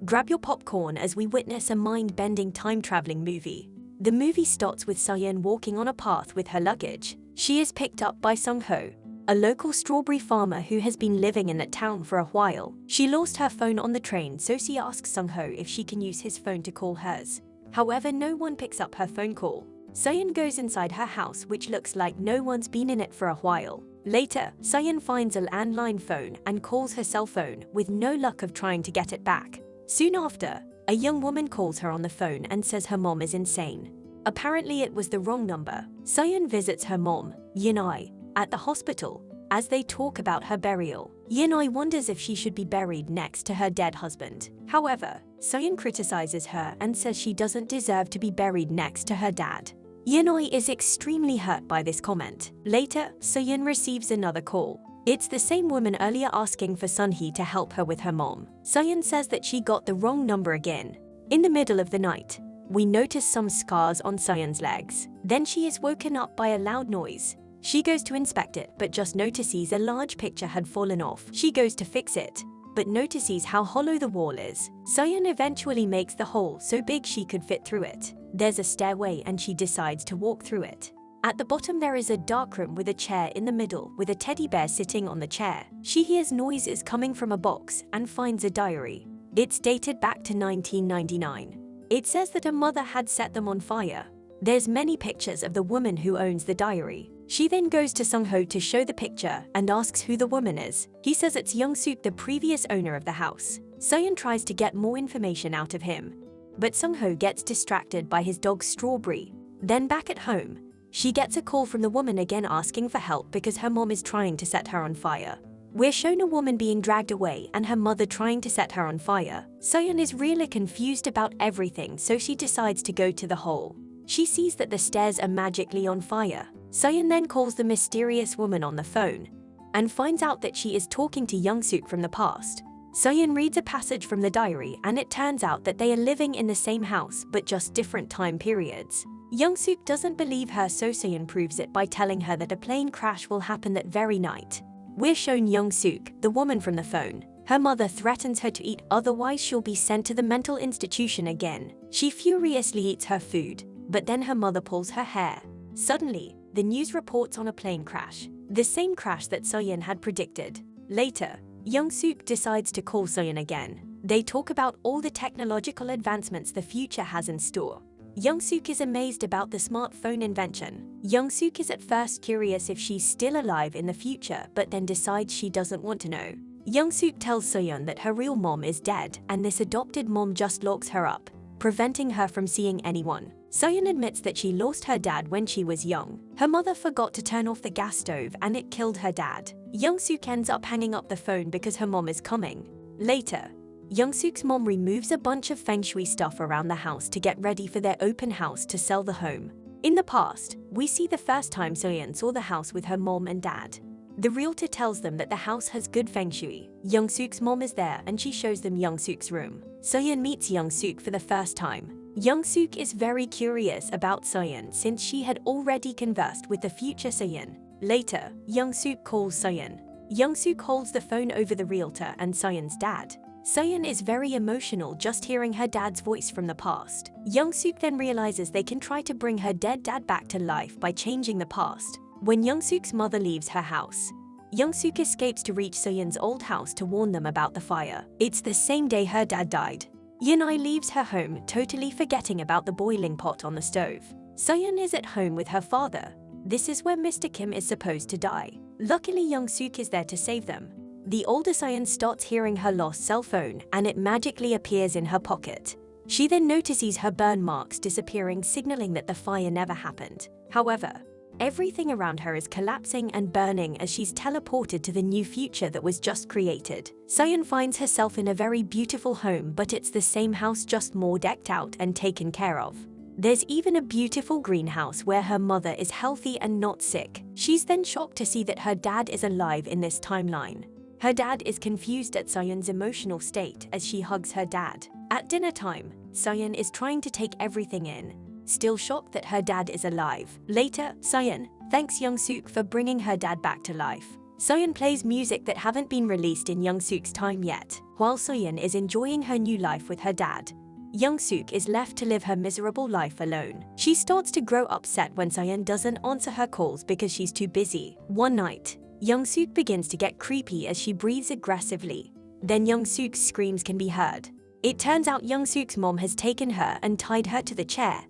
Grab your popcorn as we witness a mind-bending time-traveling movie. The movie starts with Seo-Yeon walking on a path with her luggage. She is picked up by Jong-seo, a local strawberry farmer who has been living in that town for a while. She lost her phone on the train, so she asks Jong-seo if she can use his phone to call hers. However, no one picks up her phone call. Seo-Yeon goes inside her house, which looks like no one's been in it for a while. Later, Seo-Yeon finds a landline phone and calls her cell phone, with no luck of trying to get it back. Soon after, a young woman calls her on the phone and says her mom is insane. Apparently it was the wrong number. Seo-Yeon visits her mom, Shin-Hye, at the hospital. As they talk about her burial, Shin-Hye wonders if she should be buried next to her dead husband. However, Seo-Yeon criticizes her and says she doesn't deserve to be buried next to her dad. Shin-Hye is extremely hurt by this comment. Later, Seo-Yeon receives another call. It's the same woman earlier asking for Shin-Hye to help her with her mom. Seo-Yeon says that she got the wrong number again. In the middle of the night, we notice some scars on Seo-Yeon's legs. Then she is woken up by a loud noise. She goes to inspect it but just notices a large picture had fallen off. She goes to fix it, but notices how hollow the wall is. Seo-Yeon eventually makes the hole so big she could fit through it. There's a stairway and she decides to walk through it. At the bottom there is a dark room with a chair in the middle with a teddy bear sitting on the chair. She hears noises coming from a box and finds a diary. It's dated back to 1999. It says that her mother had set them on fire. There's many pictures of the woman who owns the diary. She then goes to Jong-seo to show the picture and asks who the woman is. He says it's Young-sook, the previous owner of the house. Seo-Yeon tries to get more information out of him, but Jong-seo gets distracted by his dog Strawberry. Then back at home, she gets a call from the woman again asking for help because her mom is trying to set her on fire. We're shown a woman being dragged away and her mother trying to set her on fire. Seo-Yeon is really confused about everything, so she decides to go to the hole. She sees that the stairs are magically on fire. Seo-Yeon then calls the mysterious woman on the phone and finds out that she is talking to Young-sook from the past. Seo-Yeon reads a passage from the diary and it turns out that they are living in the same house but just different time periods. Young-sook doesn't believe her, so Seo-Yeon proves it by telling her that a plane crash will happen that very night. We're shown Young-sook, the woman from the phone. Her mother threatens her to eat, otherwise she'll be sent to the mental institution again. She furiously eats her food, but then her mother pulls her hair. Suddenly, the news reports on a plane crash, the same crash that Seo-Yeon had predicted. Later, Young-sook decides to call Seo-Yeon again. They talk about all the technological advancements the future has in store. Young-sook is amazed about the smartphone invention. Young-sook is at first curious if she's still alive in the future, but then decides she doesn't want to know. Young-sook tells Seo-Yeon that her real mom is dead and this adopted mom just locks her up, preventing her from seeing anyone. Seo-Yeon admits that she lost her dad when she was young. Her mother forgot to turn off the gas stove and it killed her dad. Young-sook ends up hanging up the phone because her mom is coming. Later, Young-sook's mom removes a bunch of feng shui stuff around the house to get ready for their open house to sell the home. In the past, we see the first time Seo-Yeon saw the house with her mom and dad. The realtor tells them that the house has good feng shui. Young-sook's mom is there and she shows them Young-sook's room. Seo-Yeon meets Young-sook for the first time. Young-sook is very curious about Seo-Yeon since she had already conversed with the future Seo-Yeon. Later, Young-sook calls Seo-Yeon. Young-sook holds the phone over the realtor and Seo-Yeon's dad. Seo-Yeon is very emotional just hearing her dad's voice from the past. Young-sook then realizes they can try to bring her dead dad back to life by changing the past. When Young-sook's mother leaves her house, Young-sook escapes to reach Seo-Yeon's old house to warn them about the fire. It's the same day her dad died. Shin-Hye leaves her home, totally forgetting about the boiling pot on the stove. Seo-Yeon is at home with her father. This is where Mr. Kim is supposed to die. Luckily, Young-sook is there to save them. The older Seo-Yeon starts hearing her lost cell phone and it magically appears in her pocket. She then notices her burn marks disappearing, signaling that the fire never happened. However, everything around her is collapsing and burning as she's teleported to the new future that was just created. Seo-Yeon finds herself in a very beautiful home, but it's the same house, just more decked out and taken care of. There's even a beautiful greenhouse where her mother is healthy and not sick. She's then shocked to see that her dad is alive in this timeline. Her dad is confused at Seo-Yeon's emotional state as she hugs her dad. At dinner time, Seo-Yeon is trying to take everything in, still shocked that her dad is alive. Later, Seo-Yeon thanks Young-sook for bringing her dad back to life. Seo-Yeon plays music that haven't been released in Young-sook's time yet. While Seo-Yeon is enjoying her new life with her dad, Young-sook is left to live her miserable life alone. She starts to grow upset when Seo-Yeon doesn't answer her calls because she's too busy. One night, Young-sook begins to get creepy as she breathes aggressively. Then Young-sook's screams can be heard. It turns out Young-sook's mom has taken her and tied her to the chair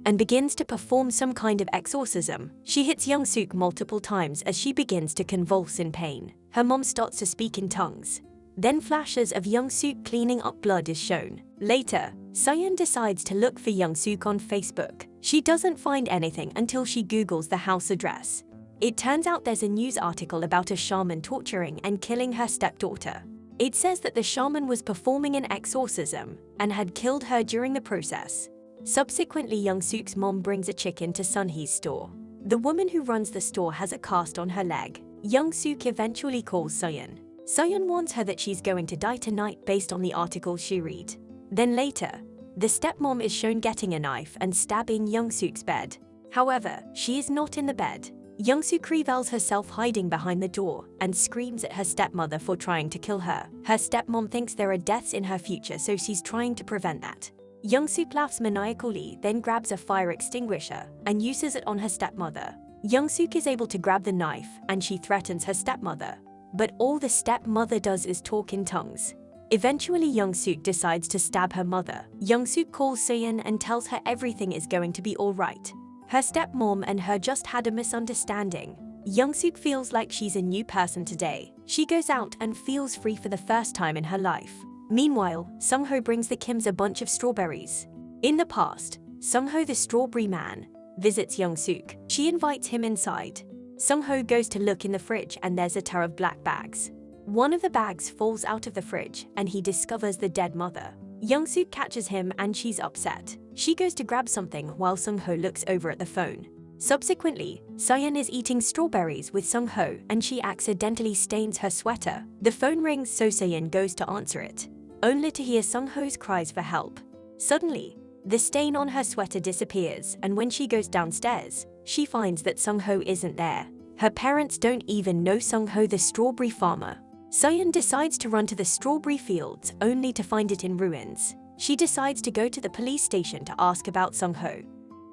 and begins to perform some kind of exorcism. She hits Young-sook multiple times as she begins to convulse in pain. Her mom starts to speak in tongues. Then flashes of Young-sook cleaning up blood is shown. Later, Seo-Yeon decides to look for Young-sook on Facebook. She doesn't find anything until she Googles the house address. It turns out there's a news article about a shaman torturing and killing her stepdaughter. It says that the shaman was performing an exorcism and had killed her during the process. Subsequently, Young-sook's mom brings a chicken to Shin-Hye's store. The woman who runs the store has a cast on her leg. Young-sook eventually calls Seo-Yeon. Seo-Yeon warns her that she's going to die tonight based on the article she read. Then later, the stepmom is shown getting a knife and stabbing Young-sook's bed. However, she is not in the bed. Young-sook reveals herself hiding behind the door and screams at her stepmother for trying to kill her. Her stepmom thinks there are deaths in her future, so she's trying to prevent that. Young-sook laughs maniacally, then grabs a fire extinguisher and uses it on her stepmother. Young-sook is able to grab the knife and she threatens her stepmother. But all the stepmother does is talk in tongues. Eventually, Young-sook decides to stab her mother. Young-sook calls Seo-Yeon and tells her everything is going to be alright. Her stepmom and her just had a misunderstanding. Young-sook feels like she's a new person today. She goes out and feels free for the first time in her life. Meanwhile, Sung-ho brings the Kims a bunch of strawberries. In the past, Sung-ho the strawberry man visits Young-sook. She invites him inside. Sung-ho goes to look in the fridge and there's a ton of black bags. One of the bags falls out of the fridge and he discovers the dead mother. Young-sook catches him and she's upset. She goes to grab something while Sung-ho looks over at the phone. Subsequently, Seo-Yeon is eating strawberries with Sung-ho and she accidentally stains her sweater. The phone rings, so Seo-Yeon goes to answer it, only to hear Sung-ho's cries for help. Suddenly, the stain on her sweater disappears, and when she goes downstairs, she finds that Sung-ho isn't there. Her parents don't even know Sung-ho the strawberry farmer. Seo-Yeon decides to run to the strawberry fields only to find it in ruins. She decides to go to the police station to ask about Sung-ho,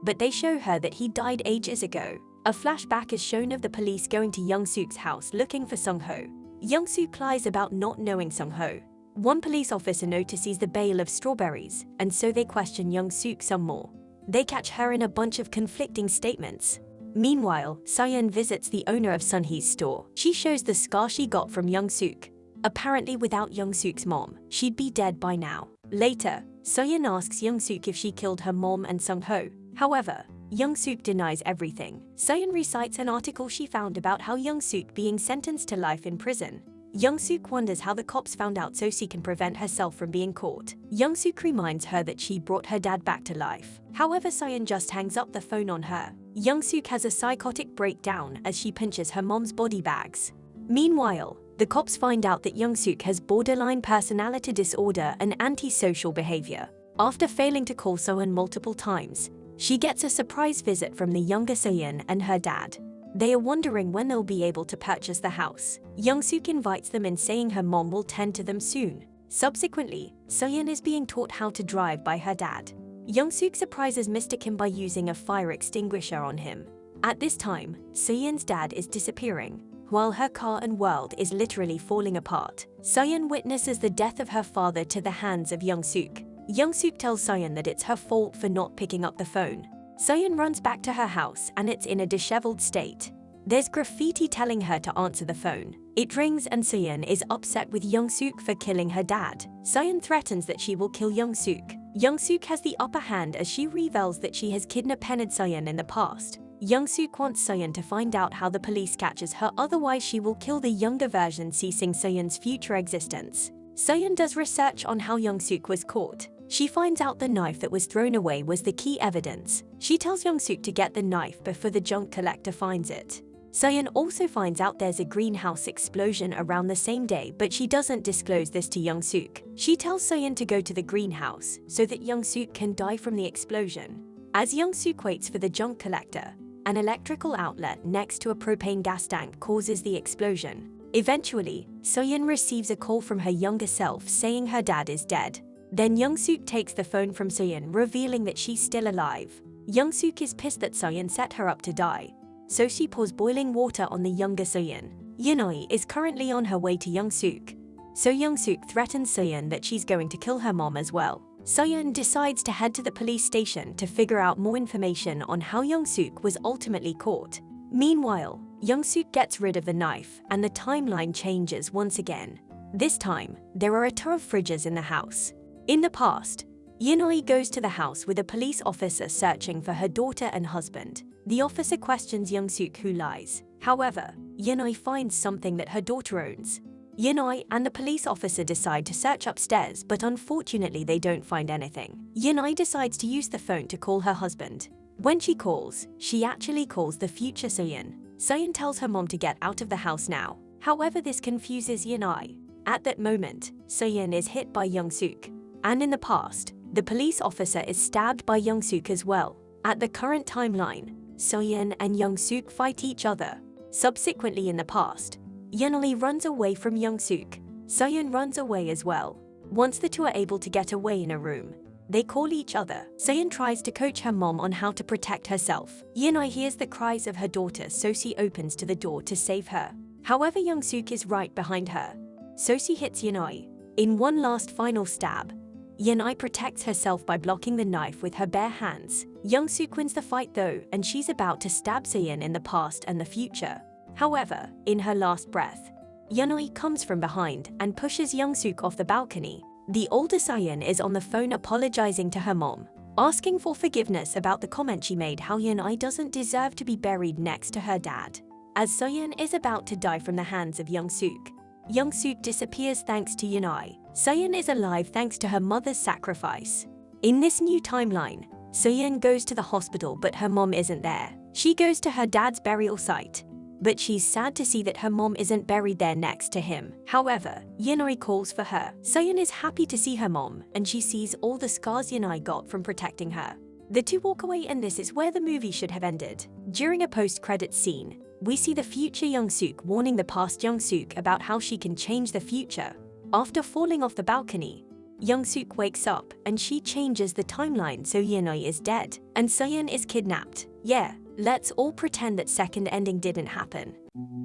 but they show her that he died ages ago. A flashback is shown of the police going to Young-sook's house looking for Sung-ho. Young-sook lies about not knowing Sung-ho. One police officer notices the bale of strawberries, and so they question Young-sook some more. They catch her in a bunch of conflicting statements. Meanwhile, Seo-Yeon visits the owner of Shin-Hye's store. She shows the scar she got from Young-sook. Apparently, without Young-sook's mom, she'd be dead by now. Later, Seo-Yeon asks Young-sook if she killed her mom and Sung-ho. However, Young-sook denies everything. Seo-Yeon recites an article she found about how Young-sook being sentenced to life in prison. Young-sook wonders how the cops found out so she can prevent herself from being caught. Young-sook reminds her that she brought her dad back to life. However, Seo-Yeon just hangs up the phone on her. Young-sook has a psychotic breakdown as she pinches her mom's body bags. Meanwhile, the cops find out that Young-sook has borderline personality disorder and antisocial behavior. After failing to call Seo-Yeon multiple times, she gets a surprise visit from the younger Seo-Yeon and her dad. They are wondering when they'll be able to purchase the house. Young-sook invites them in, saying her mom will tend to them soon. Subsequently, Seo-Yeon is being taught how to drive by her dad. Young-sook surprises Mr. Kim by using a fire extinguisher on him. At this time, Seo-Yeon's dad is disappearing, while her car and world is literally falling apart. Seo-Yeon witnesses the death of her father to the hands of Young-sook. Young-sook tells Seo-Yeon that it's her fault for not picking up the phone. Seo-Yeon runs back to her house and it's in a disheveled state. There's graffiti telling her to answer the phone. It rings and Seo-Yeon is upset with Young-sook for killing her dad. Seo-Yeon threatens that she will kill Young-sook. Young-sook has the upper hand as she reveals that she has kidnapped Seo-Yeon in the past. Young-sook wants Seo-Yeon to find out how the police catches her, otherwise she will kill the younger version, ceasing Seo-Yeon's future existence. Seo-Yeon does research on how Young-sook was caught. She finds out the knife that was thrown away was the key evidence. She tells Young-sook to get the knife before the junk collector finds it. Seo-Yeon also finds out there's a greenhouse explosion around the same day, but she doesn't disclose this to Young-sook. She tells Seo-Yeon to go to the greenhouse so that Young-sook can die from the explosion. As Young-sook waits for the junk collector, An electrical outlet next to a propane gas tank causes the explosion. Eventually, Seo-Yeon receives a call from her younger self saying her dad is dead. Then Young-sook takes the phone from Seo-Yeon, revealing that she's still alive. Young-sook is pissed that Seo-Yeon set her up to die, so she pours boiling water on the younger Seo-Yeon. Yeon is currently on her way to Young-sook, so Young-sook threatens Seo-Yeon that she's going to kill her mom as well. Seo-Yeon decides to head to the police station to figure out more information on how Young-sook was ultimately caught. Meanwhile, Young-sook gets rid of the knife and the timeline changes once again. This time, there are a ton of fridges in the house. In the past, Yeon goes to the house with a police officer searching for her daughter and husband. The officer questions Young-sook, who lies. However, Yeon finds something that her daughter owns. Yeon and the police officer decide to search upstairs, but unfortunately they don't find anything. Yeon decides to use the phone to call her husband. When she calls, she actually calls the future Seo-Yeon. Seo-Yeon tells her mom to get out of the house now. However, this confuses Yeon. At that moment, Seo-Yeon is hit by Young-sook. And in the past, the police officer is stabbed by Young-sook as well. At the current timeline, Seo-Yeon and Young-sook fight each other. Subsequently in the past, Yeon runs away from Young-sook. Seo-Yeon runs away as well. Once the two are able to get away in a room, they call each other. Seo-Yeon tries to coach her mom on how to protect herself. Yeon hears the cries of her daughter, so she opens to the door to save her. However, Young-sook is right behind her, so she hits Yeon. In one last final stab, Yeon protects herself by blocking the knife with her bare hands. Young-sook wins the fight though, and she's about to stab Seo-Yeon in the past and the future. However, in her last breath, Yeon comes from behind and pushes Young-sook off the balcony. The older Seo-Yeon is on the phone apologizing to her mom, asking for forgiveness about the comment she made how Yeon doesn't deserve to be buried next to her dad. As Seo-Yeon is about to die from the hands of Young-sook, Young-sook disappears thanks to Yeon. Seo-Yeon is alive thanks to her mother's sacrifice. In this new timeline, Seo-Yeon goes to the hospital but her mom isn't there. She goes to her dad's burial site, but she's sad to see that her mom isn't buried there next to him. However, Yeon calls for her. Seo-Yeon is happy to see her mom, and she sees all the scars Yeon got from protecting her. The two walk away, and this is where the movie should have ended. During a post-credits scene, we see the future Young-sook warning the past Young-sook about how she can change the future. After falling off the balcony, Young-sook wakes up and she changes the timeline so Yeon is dead and Seo-Yeon is kidnapped. Yeah, let's all pretend that second ending didn't happen.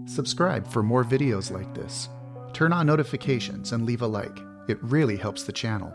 Subscribe for more videos like this. Turn on notifications and leave a like. It really helps the channel.